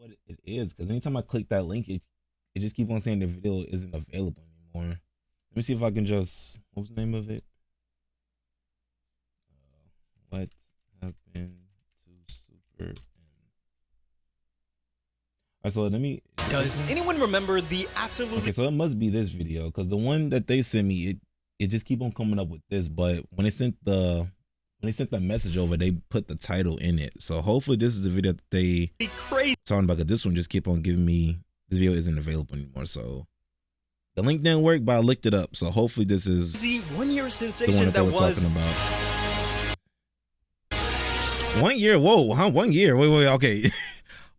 what it is, because anytime I click that link, it just keeps on saying the video isn't available anymore. Let me see if I can just, what was the name of it? What happened to SuperM? Alright, so let me. Does anyone remember the absolutely? Okay, so it must be this video, because the one that they sent me, it just keep on coming up with this. But when they sent the message over, they put the title in it. So hopefully this is the video that they crazy talking about. Cause this one just keep on giving me this video isn't available anymore. So the link didn't work, but I looked it up. So hopefully this is the 1 year the sensation one that they were talking about. 1 year? Whoa, huh? 1 year? Wait, okay.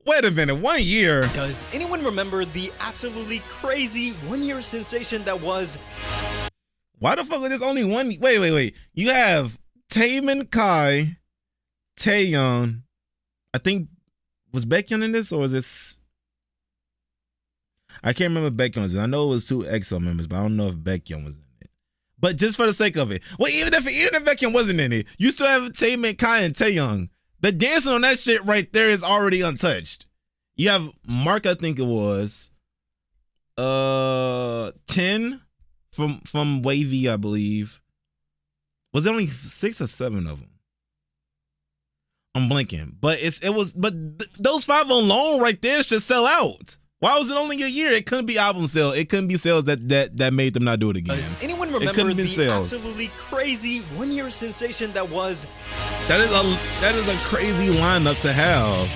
Wait a minute, 1 year. Does anyone remember the absolutely crazy 1 year sensation that was? Why the fuck is this only one? Wait. You have Taemin, Kai, Taeyeon. I think, was Baekhyun in this, or was this? I can't remember Baekhyun's. I know it was 2 EXO members, but I don't know if Baekhyun was in it. But just for the sake of it, well, even if Baekhyun wasn't in it, you still have Taemin, Kai, and Taeyeon. The dancing on that shit right there is already untouched. You have Mark, I think it was 10 from Wavy, I believe. Was there only 6 or 7 of them? I'm blinking, but those 5 alone right there should sell out. Why was it only a year? It couldn't be album sales. It couldn't be sales that made them not do it again. Does anyone remember the absolutely crazy 1 year sensation that was? That is a crazy lineup to have.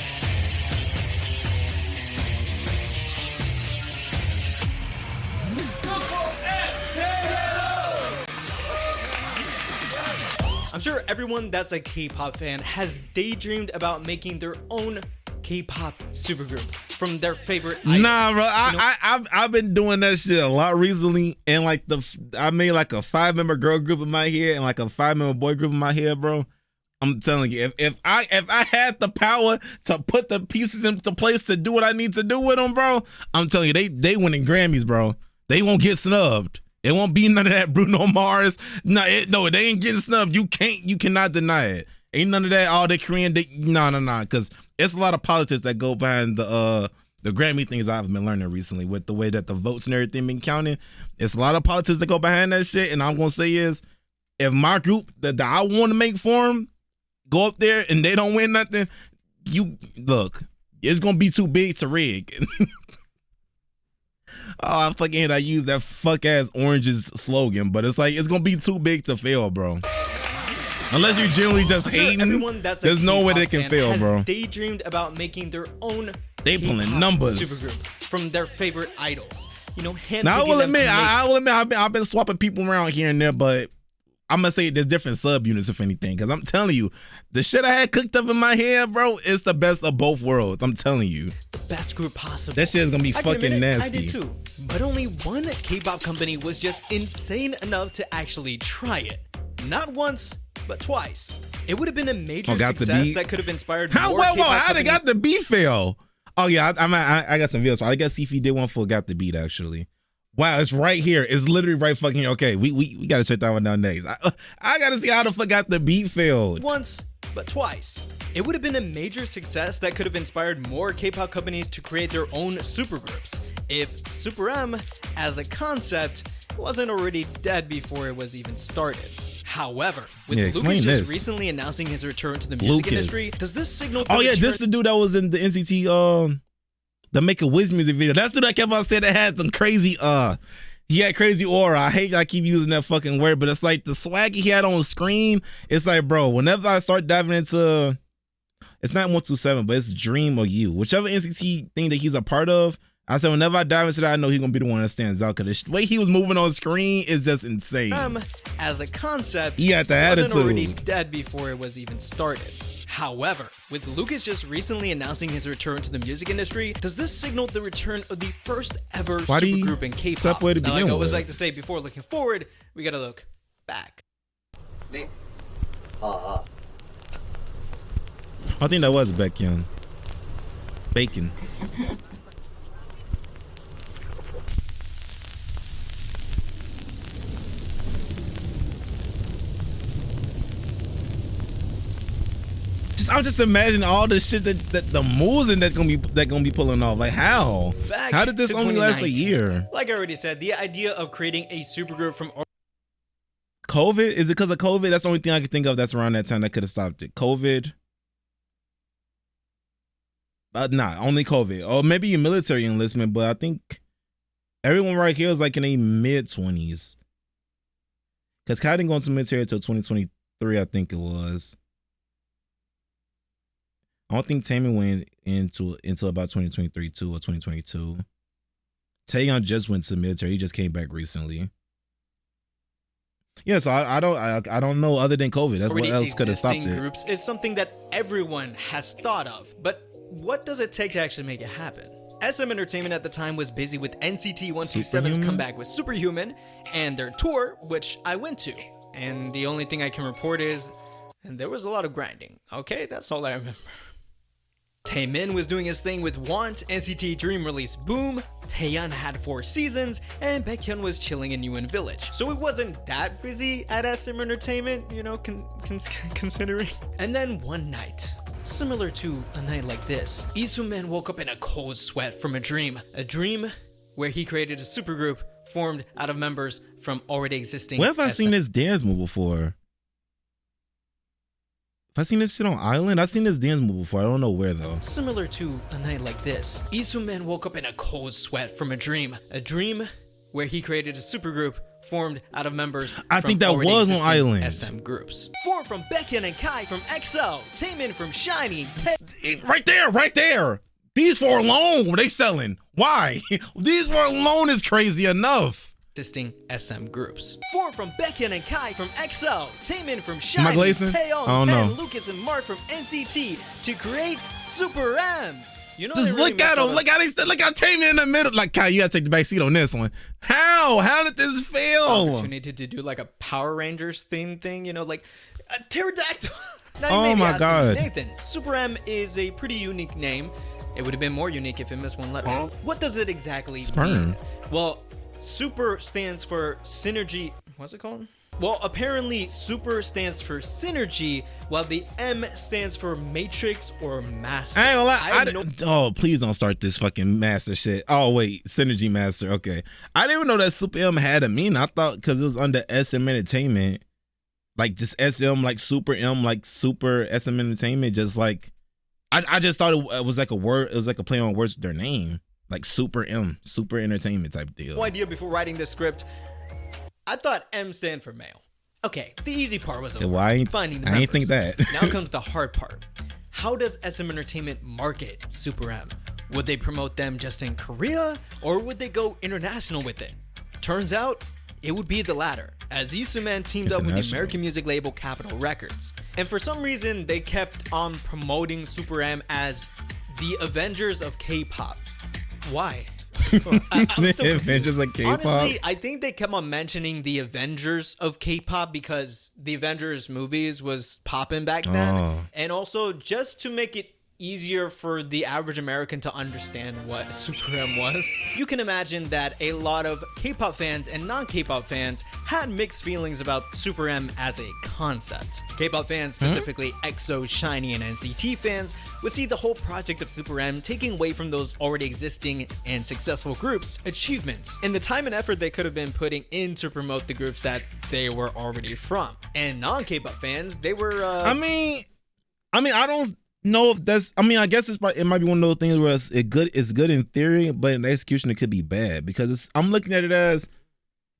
I'm sure everyone that's a K-pop fan has daydreamed about making their own K-pop supergroup from their favorite idols. Nah, bro, I've been doing that shit a lot recently, and like I made like a 5-member girl group in my head and like a 5-member boy group in my head, bro. I'm telling you, if I had the power to put the pieces into place to do what I need to do with them, bro, I'm telling you, they winning Grammys, bro. They won't get snubbed. It won't be none of that Bruno Mars. No, they ain't getting snubbed. You cannot deny it. Ain't none of that. All the Korean, no, because it's a lot of politics that go behind the Grammy things I've been learning recently with the way that the votes and everything been counting. It's a lot of politics that go behind that shit. And I'm gonna say is, if my group that I want to make for them go up there and they don't win nothing, you look, it's gonna be too big to rig. Oh, I fucking I use that fuck ass Orange's slogan, but it's like it's gonna be too big to fail, bro. Unless you're generally just hating, there's no way they can fail, bro. Daydreamed about making their own. They pulling numbers supergroup from their favorite idols. You know, now I will admit, I've been swapping people around here and there, but I'm gonna say there's different subunits if anything, because I'm telling you, the shit I had cooked up in my head, bro, is the best of both worlds. I'm telling you, the best group possible. That shit is gonna be fucking nasty. I did too, but only one K-pop company was just insane enough to actually try it. Not once, but twice. It would have been a major success that could have inspired more K-pop how they got the beat fail? Oh yeah, I got some videos. I guess Cf did one for Got the Beat actually. Wow, it's right here. It's literally right fucking here. Okay, we gotta check that one down next. I gotta see how the fuck got the beat failed. Once, but twice. It would have been a major success that could have inspired more K-pop companies to create their own supergroups if SuperM, as a concept, wasn't already dead before it was even started. However, with Lucas just recently announcing his return to the music industry, does this signal? Oh yeah, this the dude that was in the NCT the Make a Wish music video. That's the dude I kept on saying that had some crazy he had crazy aura. I hate I keep using that fucking word, but it's like the swag he had on screen. It's like, bro, whenever I start diving into, it's not 127, but it's Dream or You, whichever NCT thing that he's a part of. I said whenever I dive into that, I know he's gonna be the one that stands out, because the way he was moving on screen is just insane. As a concept, he had the attitude. Wasn't already dead before it was even started. However, with Lucas just recently announcing his return to the music industry, does this signal the return of the first ever supergroup in K-pop? Now, like I always like to say, before looking forward, we gotta look back. I think that was Baekhyun. Bacon. I'm just imagining all the shit that the moves and that gonna be pulling off. Like how? How did this only last a year? Like I already said, the idea of creating a supergroup from COVID, is it because of COVID? That's the only thing I can think of that's around that time that could have stopped it. COVID. Nah, only COVID. Or maybe your military enlistment, but I think everyone right here is like in a mid-20s. Because Kai didn't go into military until 2023, I think it was. I don't think Taemin went into about 2023 too, or 2022. Taeyeon just went to the military. He just came back recently. Yeah, so I don't know other than COVID. That's what else could have stopped it. Groups is something that everyone has thought of, but what does it take to actually make it happen? SM Entertainment at the time was busy with NCT 127's comeback with Superhuman and their tour, which I went to. And the only thing I can report is, and there was a lot of grinding. Okay, that's all I remember. Taemin was doing his thing with Want, NCT Dream released Boom, Taeyeon had 4 seasons, and Baekhyun was chilling in UN Village. So it wasn't that busy at SM Entertainment, you know, considering. And then one night, similar to a night like this, Lee Soo-man woke up in a cold sweat from a dream where he created a supergroup formed out of members from already existing. Where have I seen this dance move before? Have I seen this shit on Island? I've seen this dance move before. I don't know where though. Similar to a night like this, Lee Soo-man woke up in a cold sweat from a dream where he created a supergroup formed out of members. I think that was on Island. SM groups formed from Baekhyun and Kai from EXO, Taemin from SHINee. Right there. These 4 alone, they selling. Why? These 4 alone is crazy enough. Existing SM groups formed from Baekhyun and Kai from EXO, Taemin from SHINee, Taeyeon, Ken, Lucas, and Mark from NCT to create SuperM. You know, just really look at them. Look how Taemin in the middle. Like, Kai, you gotta take the back seat on this one. How did this fail? Opportunity to do like a Power Rangers thing, you know, like a pterodactyl. Oh my God, Nathan, SuperM is a pretty unique name. It would have been more unique if it missed one letter. What does it exactly mean? Well, Super stands for synergy. What's it called? Well, apparently Super stands for synergy, while the M stands for matrix or master. Oh, please don't start this fucking master shit. Oh wait, synergy master. Okay, I didn't even know that SuperM had a meaning. I thought because it was under SM Entertainment, like just SM, like Super M, like Super SM Entertainment. Just like I just thought it was like a word. It was like a play on words with their name. Like Super M, Super Entertainment type deal. No idea before writing this script. I thought M stand for male. Okay, the easy part was over. Finding the members. I didn't think that. Now comes the hard part. How does SM Entertainment market Super M? Would they promote them just in Korea, or would they go international with it? Turns out, it would be the latter, as Lee Soo-man teamed up with the American music label Capitol Records. And for some reason, they kept on promoting Super M as the Avengers of K-pop. Why? I'm still Avengers of K-pop? Honestly, I think they kept on mentioning the Avengers of K-pop because the Avengers movies was popping back then. And also just to make it easier for the average American to understand what SuperM was. You can imagine that a lot of K-pop fans and non-K-pop fans had mixed feelings about SuperM as a concept. K-pop fans, specifically EXO, SHINee, and NCT fans, would see the whole project of SuperM taking away from those already existing and successful groups' achievements and the time and effort they could have been putting in to promote the groups that they were already from. And non-K-pop fans, they were I mean, I don't know if that's. I mean, I guess it might be one of those things where it's good in theory, but in execution it could be bad because I'm looking at it as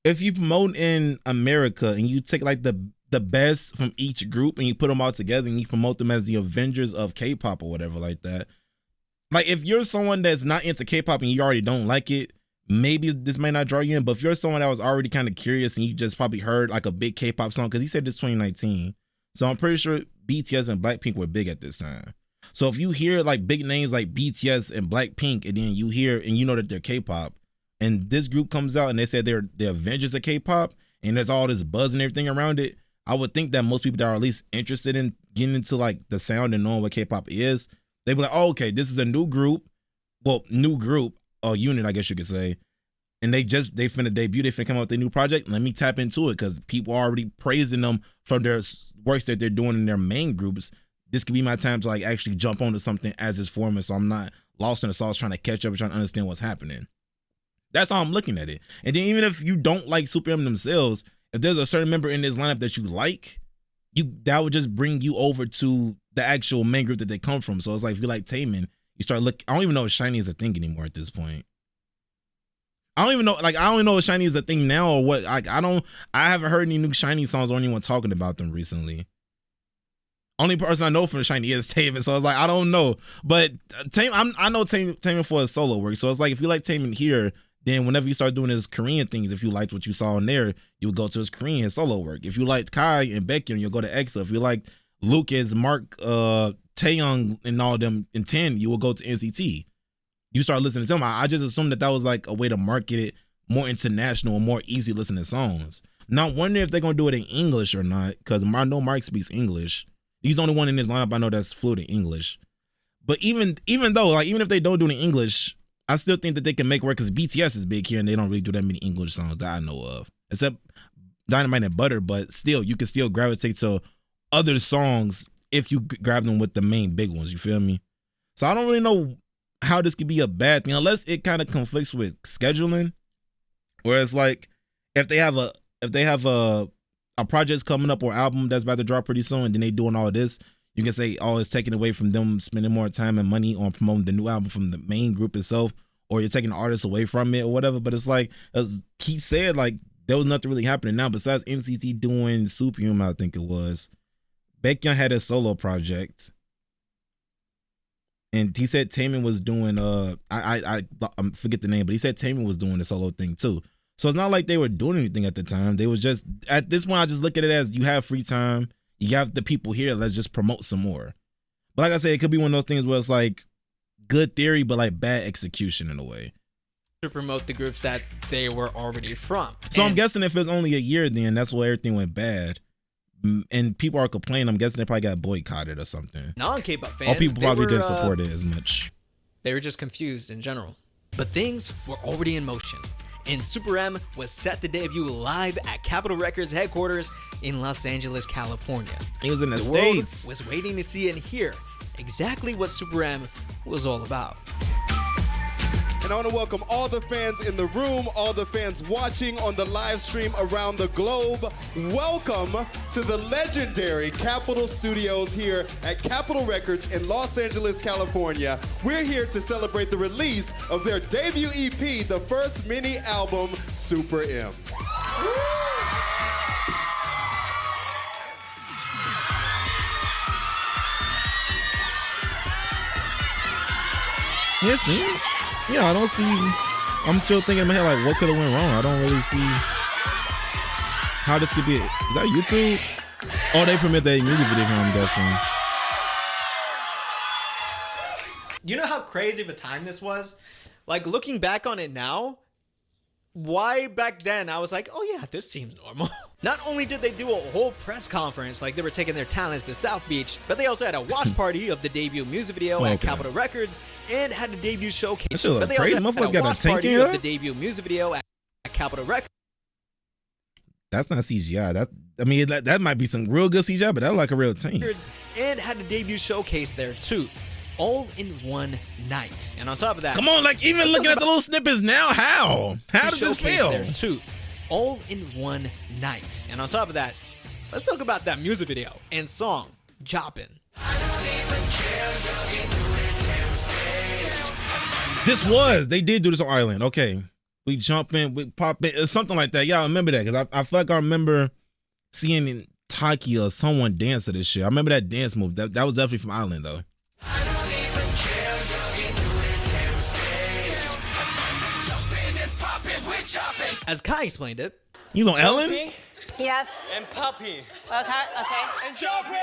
if you promote in America and you take like the best from each group and you put them all together and you promote them as the Avengers of K-pop or whatever like that. Like if you're someone that's not into K-pop and you already don't like it, maybe this may not draw you in. But if you're someone that was already kind of curious and you just probably heard like a big K-pop song, because he said this 2019, so I'm pretty sure BTS and Blackpink were big at this time. So if you hear like big names like BTS and Blackpink, and then you hear and you know that they're K-pop, and this group comes out and they said they're the Avengers of K-pop, and there's all this buzz and everything around it, I would think that most people that are at least interested in getting into like the sound and knowing what K-pop is, they'd be like, oh, okay, this is a new group or unit, I guess you could say, and they finna debut, they finna come out with their new project. Let me tap into it because people are already praising them from their works that they're doing in their main groups. this could be my time to like actually jump onto something as it's forming, so I'm not lost in the sauce trying to catch up and trying to understand what's happening. That's how I'm looking at it. And then even if you don't like SuperM themselves, if there's a certain member in this lineup that you like, that would just bring you over to the actual main group that they come from. So it's like if you like Taemin, you start looking. I don't even know if Shiny is a thing anymore at this point. I don't even know if Shiny is a thing now or what. Like I haven't heard any new Shiny songs or anyone talking about them recently. Only person I know from Shiny is Taemin, so it's like I don't know. But I know Taemin for his solo work, so it's like if you like Taemin here, then whenever you start doing his Korean things, if you liked what you saw in there, you would go to his Korean solo work. If you liked Kai and Baekhyun, you'll go to EXO. If you like Lucas, Mark, Taeyoung, and all of them in 10, you will go to NCT. You start listening to them. I just assumed that was like a way to market it more international and more easy listening songs. Now, wondering if they're gonna do it in English or not, because I know Mark speaks English. He's the only one in this lineup I know that's fluent in English. But even though, like, even if they don't do it in English, I still think that they can make work because BTS is big here and they don't really do that many English songs that I know of, except Dynamite and Butter. But still, you can still gravitate to other songs if you grab them with the main big ones. You feel me? So I don't really know how this could be a bad thing unless it kind of conflicts with scheduling, where it's like if they have a project's coming up or album that's about to drop pretty soon, and then they doing all this, you can say, oh, it's taken away from them spending more time and money on promoting the new album from the main group itself, or you're taking the artist away from it or whatever. But it's like, as Keith said, like, there was nothing really happening now besides NCT doing SuperM, I think it was. Baekhyun had a solo project. And he said Taemin was doing, I forget the name, but he said Taemin was doing the solo thing too. So it's not like they were doing anything at the time. They was just, at this point, I just look at it as you have free time. You have the people here. Let's just promote some more. But like I said, it could be one of those things where it's like good theory, but like bad execution in a way. To promote the groups that they were already from. So I'm guessing if it's only a year, then that's why everything went bad. And people are complaining. I'm guessing they probably got boycotted or something. Non-K-pop fans, or people probably didn't support it as much. They were just confused in general. But things were already in motion. And SuperM was set to debut live at Capitol Records headquarters in Los Angeles, California. He was in the States. Was waiting to see and hear exactly what SuperM was all about. And I want to welcome all the fans in the room, all the fans watching on the live stream around the globe. Welcome to the legendary Capitol Studios here at Capitol Records in Los Angeles, California. We're here to celebrate the release of their debut EP, the first mini album, SuperM. Yes, see? Yeah, I don't see. I'm still thinking in my head, like, what could have went wrong? I don't really see how this could be. Is that YouTube? Oh, they premiered that music video, I'm guessing. You know how crazy of a time this was? Like, looking back on it now, why back then I was like, oh yeah, this seems normal. Not only did they do a whole press conference like they were taking their talents to South Beach, but they also had a watch party of the debut music video at Capitol Records and had a debut showcase. But they also had a watch party of the debut music video at Capitol Records. That's not CGI. That might be some real good CGI, but that's like a real team. And had a debut showcase there too. All in one night. And on top of that, come on, like even looking at the little snippets now, how does this feel? There too. All in one night. And on top of that, let's talk about that music video and song, Joppin'. They did do this on Island. Okay. We jump in, we pop in, something like that. Yeah, I remember that because I feel like I remember seeing in Taki or someone dance to this shit. I remember that dance move. That was definitely from Island though. As Kai explained it, he's on Ellen? Yes. And Puppy. Okay. And Jumpy!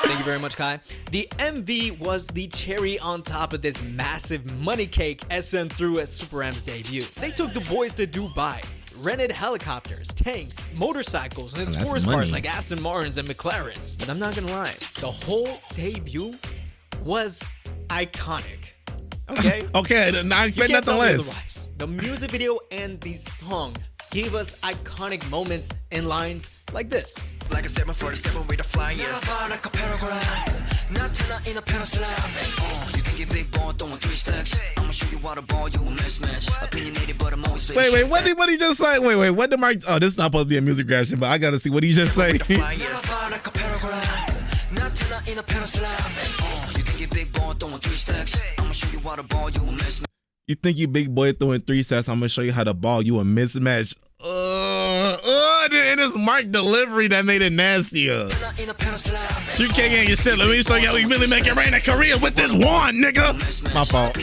Thank you very much, Kai. The MV was the cherry on top of this massive money cake SM threw at SuperM's debut. They took the boys to Dubai, rented helicopters, tanks, motorcycles, and sports cars like Aston Martins and McLarens. But I'm not gonna lie, the whole debut was iconic. Okay? Okay, I expect nothing less. The music video and the song gave us iconic moments and lines like this. Like a 747 with a flyers. Like a paraglide. Not in a paraslide. You can get big ball throwing 3 stacks. I'ma show you what a ball you a mismatch. Opinionated, but I'm always Wait, what did he just say? Wait, what did Mike? Oh, this is not supposed to be a music reaction, but I gotta see what he just say. Like a paraglide. Not in a paraslide. You can get big ball throwing 3 stacks. I'ma show you what a ball you a mismatch. You think you big boy throwing 3 sets? I'm gonna show you how to ball you a mismatch. And it's Mark delivery that made it nastier. You can't get your shit. Let me show you how we really make it rain in Korea with this one, nigga. My fault.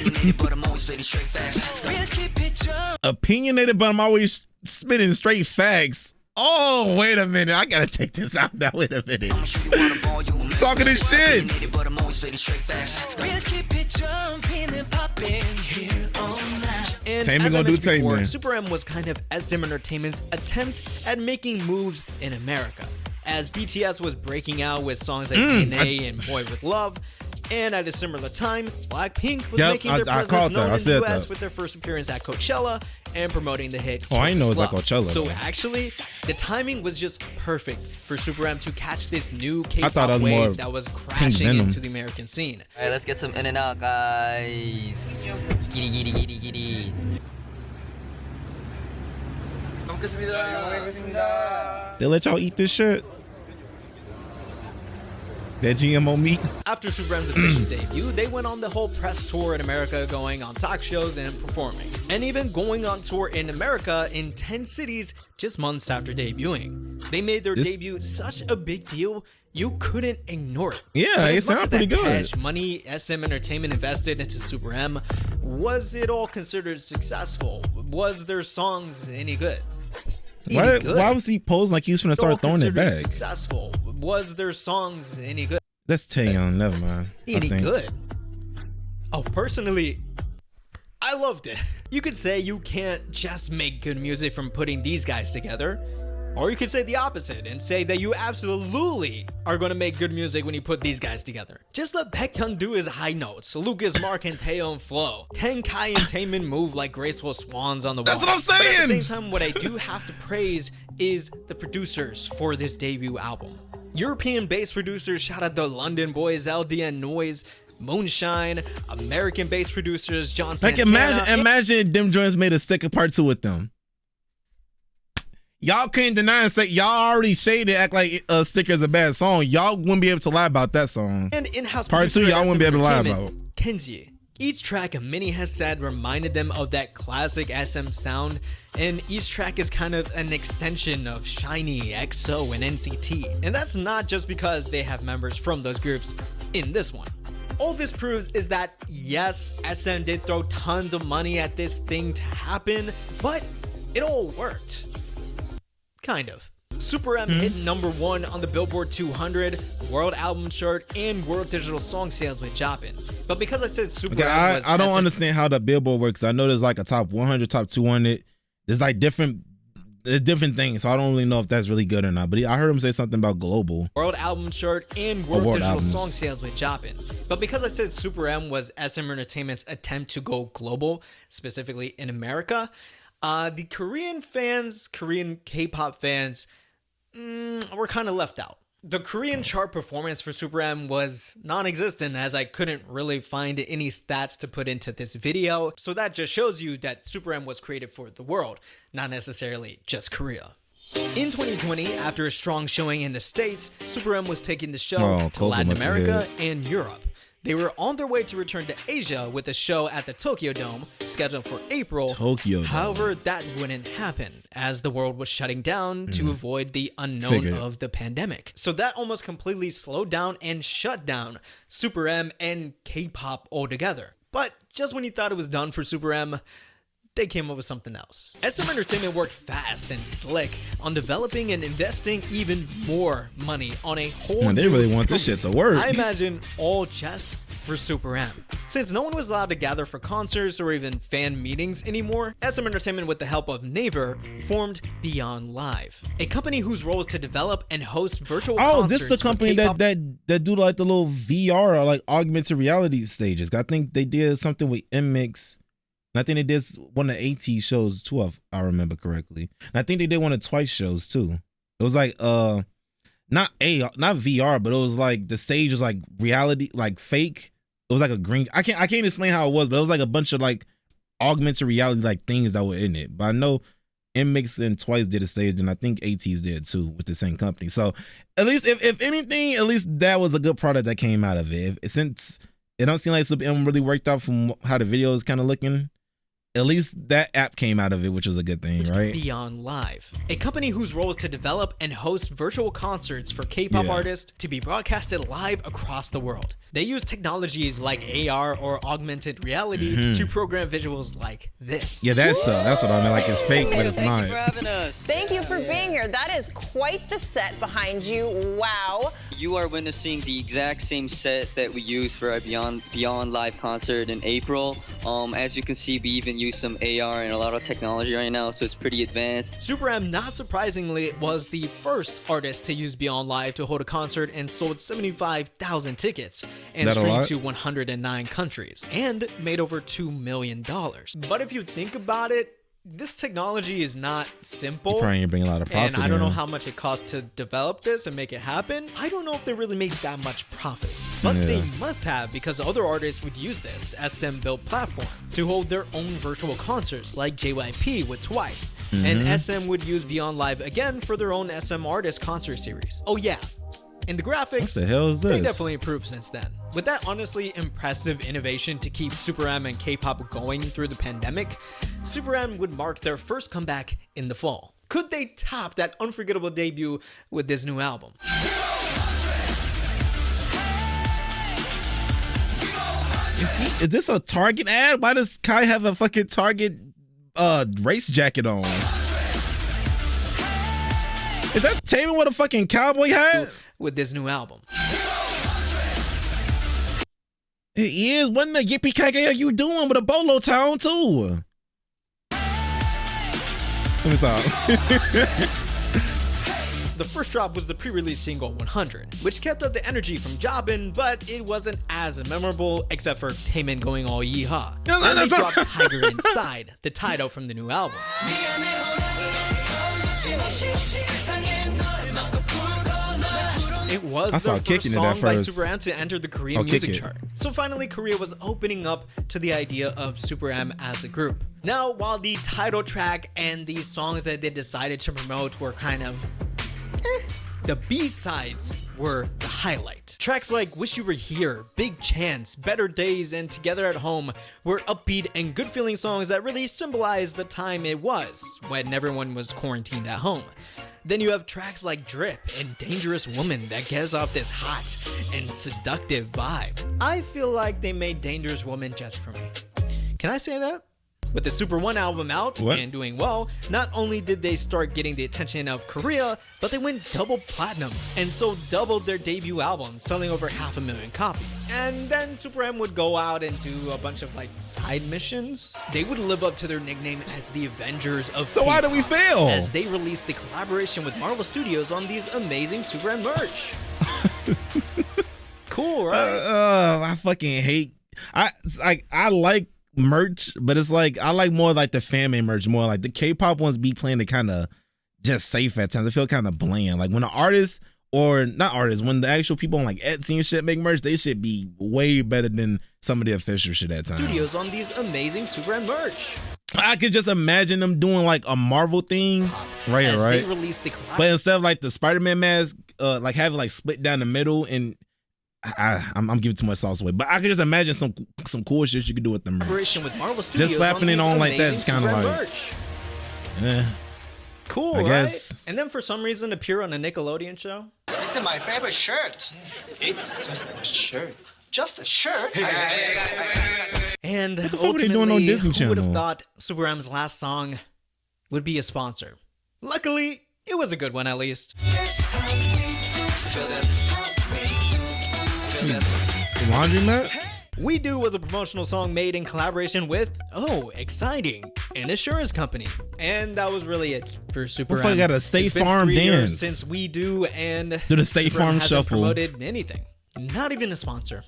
Opinionated, but I'm always spitting straight facts. Oh, wait a minute. I gotta check this out now. Wait a minute. Talking this shit. And Taman as I gonna do mentioned before, Taman. SuperM was kind of SM Entertainment's attempt at making moves in America, as BTS was breaking out with songs like DNA and Boy With Love, and at a similar time, Blackpink was making their presence known in the US with their first appearance at Coachella and promoting the hit. Oh, I didn't know it was Love. at Coachella, So though. actually, the timing was just perfect for SuperM to catch this new thought that K-pop was more wave that was crashing Venom. into the American scene. Alright, let's get some in and out, guys. Giddy, giddy, giddy, giddy. They let y'all eat this shit? That GMO meat? After SuperM's official debut, they went on the whole press tour in America, going on talk shows and performing. And even going on tour in America in 10 cities just months after debuting. They made their debut such a big deal, you couldn't ignore it. Yeah, But it as much sounds as pretty that good. cash money SM Entertainment invested into SuperM, was it all considered successful? Was their songs any good? Why was he posing like he was gonna start throwing it back? Successful. Was their songs any good? That's Taeyeon. Never mind. Any good? Oh, personally, I loved it. You could say you can't just make good music from putting these guys together. Or you could say the opposite and say that you absolutely are going to make good music when you put these guys together. Just let Baekhyun do his high notes, Lucas, Mark, and Taeyeon flow, Tenkai and Taemin move like graceful swans on the wall. That's what I'm But at the saying! same time, what I do have to praise is the producers for this debut album. European-based producers, shout out the London boys, LDN Noise, Moonshine, American-based producers, John Like Santana. imagine them joints made a sticker part 2 with them. Y'all can't deny and say y'all already shaded, act like Sticker is a bad song. Y'all wouldn't be able to lie about that song. And in-house Part 2, producer y'all wouldn't be able to lie Entertainment, about. Kenzie. Each track, Minnie has said, reminded them of that classic SM sound, and each track is kind of an extension of SHINee, EXO, and NCT. And that's not just because they have members from those groups in this one. All this proves is that, yes, SM did throw tons of money at this thing to happen, but it all worked. Kind of. SuperM hit #1 on the Billboard 200, World Album Chart, and World Digital Song Sales with Joppin'. But because I said SuperM was I don't SM understand how the Billboard works. I know there's like a top 100, top 200. There's like different things, so I don't really know if that's really good or not. But I heard him say something about global. World Album Chart and World World Digital albums. Song Sales with Joppin'. But because I said SuperM was SM Entertainment's attempt to go global, specifically in America, the Korean fans, Korean K-pop fans, were kind of left out. The Korean chart performance for SuperM was non-existent, as I couldn't really find any stats to put into this video, so that just shows you that SuperM was created for the world, not necessarily just Korea. In 2020, after a strong showing in the States, SuperM was taking the show to Coco Latin must have America and Europe. They were on their way to return to Asia with a show at the Tokyo Dome, scheduled for April. Tokyo Dome. However, that wouldn't happen, as the world was shutting down to avoid the unknown Figured. of the pandemic. So that almost completely slowed down and shut down SuperM and K-pop altogether. But just when you thought it was done for SuperM, they came up with something else. SM Entertainment worked fast and slick on developing and investing even more money on a whole Man, they new really want this company. shit to work. I imagine all just for SuperM. Since no one was allowed to gather for concerts or even fan meetings anymore, SM Entertainment, with the help of Naver, formed Beyond Live, a company whose role is to develop and host virtual Oh, concerts. this is the for company K-pop that do like the little VR or like augmented reality stages. I think they did something with MX And I think they did one of the AT shows too, if I remember correctly. And I think they did one of Twice shows too. It was like not VR, but it was like the stage was like reality, like fake. It was like a green. I can't explain how it was, but it was like a bunch of like augmented reality like things that were in it. But I know Mix and Twice did a stage, and I think AT's did too with the same company. So at least if anything, at least that was a good product that came out of it. Since it don't seem like SuperM really worked out from how the video is kind of looking, at least that app came out of it, which was a good thing, right? Beyond Live, a company whose role is to develop and host virtual concerts for K-pop artists to be broadcasted live across the world. They use technologies like AR or augmented reality to program visuals like this. Yeah, that's what I mean. Like it's fake, but it's not. Thank you for having us. Thank you for being here. That is quite the set behind you. Wow. You are witnessing the exact same set that we used for our Beyond Live concert in April. As you can see, we even use some AR and a lot of technology right now, so it's pretty advanced. SuperM, not surprisingly, was the first artist to use Beyond Live to hold a concert and sold 75,000 tickets and streamed to 109 countries and made over $2 million. But if you think about it, this technology is not simple. You probably ain't bring a lot of profit. And I don't know how much it cost to develop this and make it happen. I don't know if they really made that much profit. But they must have, because other artists would use this SM built platform to hold their own virtual concerts, like JYP with Twice. And SM would use Beyond Live again for their own SM artist concert series. Oh yeah. And the graphics, what the hell is this? They definitely improved since then. With that honestly impressive innovation to keep SuperM and K-pop going through the pandemic, SuperM would mark their first comeback in the fall. Could they top that unforgettable debut with this new album? Is this a Target ad? Why does Kai have a fucking Target race jacket on? Is that Taman with a fucking cowboy hat? With this new album. It is. What the yippee ki are you doing with a bolo town too? Let me stop. The first drop was the pre-release single 100, which kept up the energy from Jobbin', but it wasn't as memorable except for Taemin going all yeehaw. And they dropped Tiger Inside, the title from the new album. It was the first song by SuperM to enter the Korean music chart. So finally, Korea was opening up to the idea of SuperM as a group. Now, while the title track and the songs that they decided to promote were kind of the B-sides were the highlight. Tracks like Wish You Were Here, Big Chance, Better Days, and Together at Home were upbeat and good-feeling songs that really symbolized the time it was when everyone was quarantined at home. Then you have tracks like Drip and Dangerous Woman that gives off this hot and seductive vibe. I feel like they made Dangerous Woman just for me. Can I say that? With the Super 1 album out and doing well, not only did they start getting the attention of Korea, but they went double platinum and so doubled their debut album, selling over 500,000 copies. And then SuperM would go out and do a bunch of like side missions. They would live up to their nickname as the Avengers of So why do we fail? As they released the collaboration with Marvel Studios on these amazing SuperM merch. Cool, right? I fucking hate. I like merch, but it's like I like more like the fan made merch, more like the K-pop ones be playing the kind of just safe at times. I feel kind of bland. Like when an artist or not artists, when the actual people on like Etsy and shit make merch, they should be way better than some of the official shit at times. Studios on these amazing SuperM merch. I could just imagine them doing like a Marvel thing, right? They released the but instead of like the Spider-Man mask, like have it like split down the middle and. I'm giving too much sauce away, but I could just imagine some cool shit you could do with them. Collaboration with Marvel Studios, just slapping it on like that is kind of like, cool, I guess. Right? And then for some reason appear on a Nickelodeon show. This is my favorite shirt. It's just a shirt. Just a shirt. And what the fuck were they doing on Disney Channel? Who would have thought SuperM's last song would be a sponsor? Luckily, it was a good one at least. Laundromat? We Do was a promotional song made in collaboration with, exciting, an insurance company. And that was really it for SuperM. I got a State Farm dance. dance. Since We Do and do the State Farm hasn't shuffle. Promoted anything. Not even a sponsor.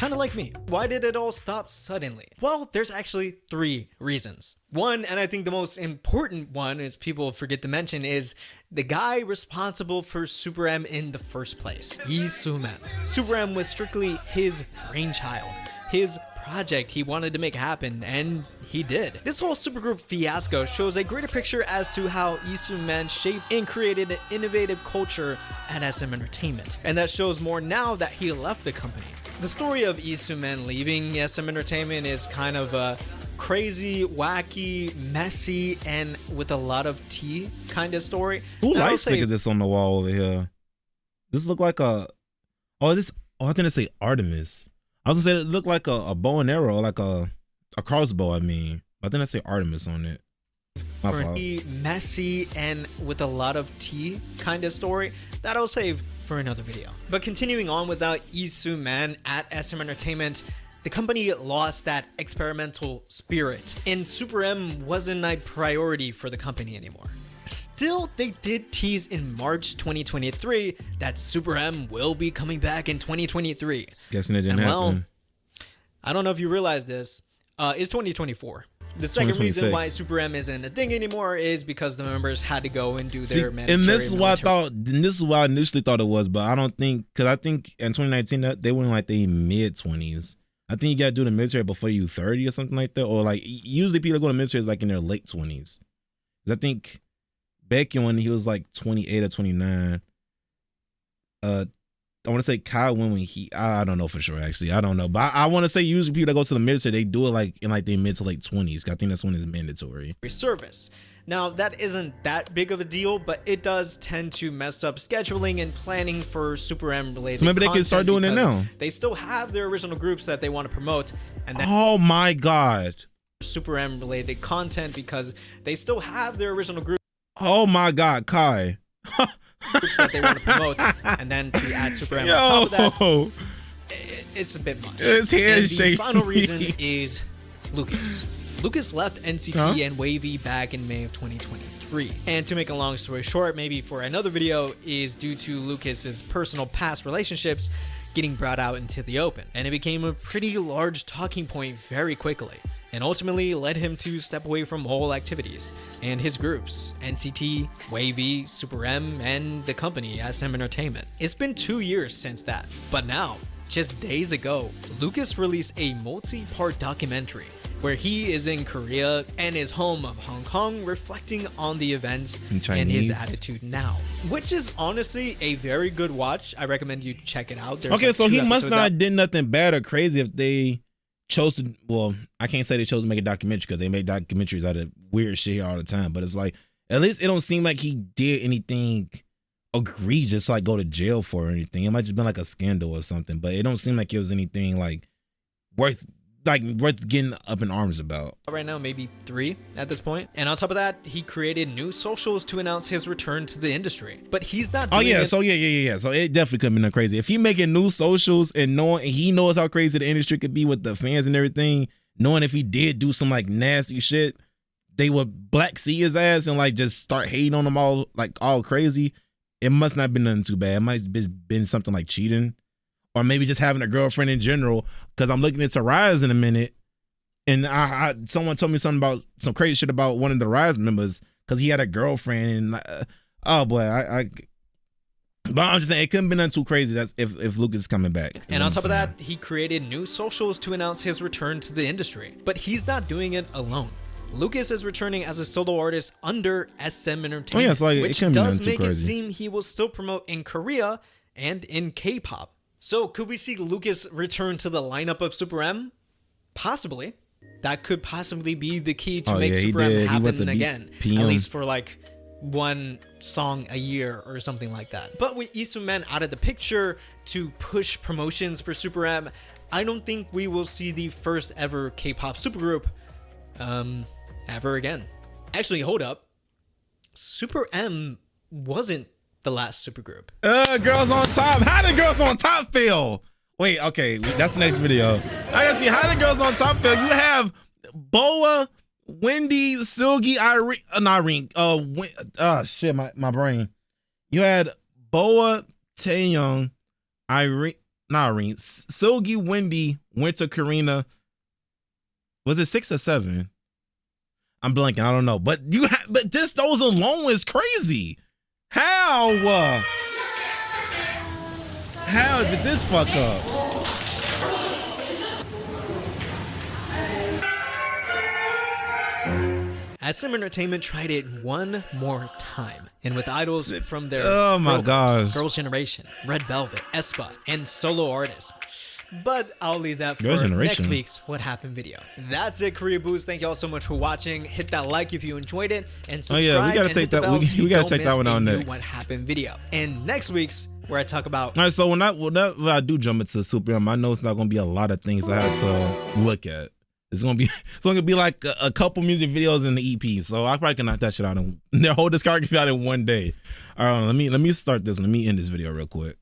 Kind of like me. Why did it all stop suddenly? Well, there's actually 3 reasons. One, and I think the most important one is people forget to mention, is the guy responsible for SuperM in the first place, Lee Soo-man. SuperM was strictly his brainchild, his project he wanted to make happen, and he did. This whole supergroup fiasco shows a greater picture as to how Lee Soo-man shaped and created an innovative culture at SM Entertainment, and that shows more now that he left the company. The story of Lee Soo-man leaving SM Entertainment is kind of a crazy, wacky, messy, and with a lot of tea kind of story. Who light stick is this on the wall over here? This look like a I didn't say Artemis. I was gonna say it looked like a bow and arrow, like a crossbow. I mean, I think I say Artemis on it. My fault. Messy and with a lot of tea kind of story that I'll save for another video. But continuing on, without Lee Soo-man at SM Entertainment, the company lost that experimental spirit, and SuperM wasn't a priority for the company anymore. Still, they did tease in March 2023 that SuperM will be coming back in 2023. Guessing it didn't happen. Well, I don't know if you realize this, it's 2024. The second reason why SuperM isn't a thing anymore is because the members had to go and do their mandatory. And this is what this is why I initially thought it was, but I don't think, because I think in 2019 that they were in like the mid-20s. I think you gotta do the military before you 30 or something like that, or like usually people go to military is like in their late 20s. I think back when he was like 28 or 29, I want to say Kyle went when I don't know for sure, actually. I don't know. But I want to say usually people that go to the military, they do it like in like their mid to late 20s. I think that's when it's mandatory. Service. Now, that isn't that big of a deal, but it does tend to mess up scheduling and planning for SuperM related. So maybe they can start doing it now. They still have their original groups that they want to promote. And then oh my God. SuperM related content, because they still have their original group. Oh my God, Kai. Groups that they want to promote, and then to add SuperM on top of that, it's a bit much. It's handshake. The final reason is Lucas. Lucas left NCT and Wavy back in May of 2023. And to make a long story short, maybe for another video, is due to Lucas's personal past relationships getting brought out into the open. And it became a pretty large talking point very quickly, and ultimately led him to step away from all activities and his groups, NCT, Wavy, SuperM, and the company, SM Entertainment. It's been 2 years since that, but now, just days ago, Lucas released a multi-part documentary where he is in Korea and his home of Hong Kong, reflecting on the events and his attitude now, which is honestly a very good watch. I recommend you check it out. There's okay, like so he must not out. did nothing bad or crazy if they chose to, well, I can't say they chose to make a documentary because they make documentaries out of weird shit here all the time, but it's like, at least it don't seem like he did anything egregious, like go to jail for or anything. It might just been like a scandal or something, but it don't seem like it was anything like worth getting up in arms about. Right now, maybe 3 at this point. And on top of that, he created new socials to announce his return to the industry. But he's not doing it. So it definitely could have been crazy. If he making new socials and he knows how crazy the industry could be with the fans and everything, knowing if he did do some like nasty shit, they would black see his ass and like just start hating on him all crazy. It must not have been nothing too bad. It might have been something like cheating, or maybe just having a girlfriend in general. Because I'm looking into Rise in a minute, and someone told me something about some crazy shit about one of the Rise members because he had a girlfriend. And oh boy, but I'm just saying it couldn't be nothing too crazy. That's if Lucas is coming back. And on top of that, he created new socials to announce his return to the industry. But he's not doing it alone. Lucas is returning as a solo artist under SM Entertainment, which does make it seem he will still promote in Korea and in K-pop. So could we see Lucas return to the lineup of SuperM? Possibly. That could possibly be the key to make SuperM happen again. At least for like one song a year or something like that. But with Lee Soo-man out of the picture to push promotions for SuperM, I don't think we will see the first ever K-pop supergroup ever again. Actually, hold up. SuperM wasn't the last supergroup. Girls on Top. How did Girls on Top feel? Wait, okay, that's the next video. I gotta see how did Girls on Top feel. You have Boa, Wendy, Silgi, Irene. My brain. You had Boa, Taeyoung, Irene. not Irene. Silgi, Wendy, Winter, Karina. Was it 6 or 7? I'm blanking. I don't know. But but just those alone is crazy. How did this fuck up? SM Entertainment tried it one more time, and with idols from their Girls' Generation, Red Velvet, aespa, and solo artists. But I'll leave that for next week's What Happened video. That's it, Korea Boos. Thank you all so much for watching. Hit that like if you enjoyed it, and subscribe. We gotta take that. We gotta check that one out next. What Happened video, and next week's where I talk about. All right, so when I do jump into SuperM, I know it's not gonna be a lot of things I have to look at. It's gonna be like a couple music videos in the EP, so I probably can knock that shit out in their whole discography out in one day. All right, let me start this. Let me end this video real quick.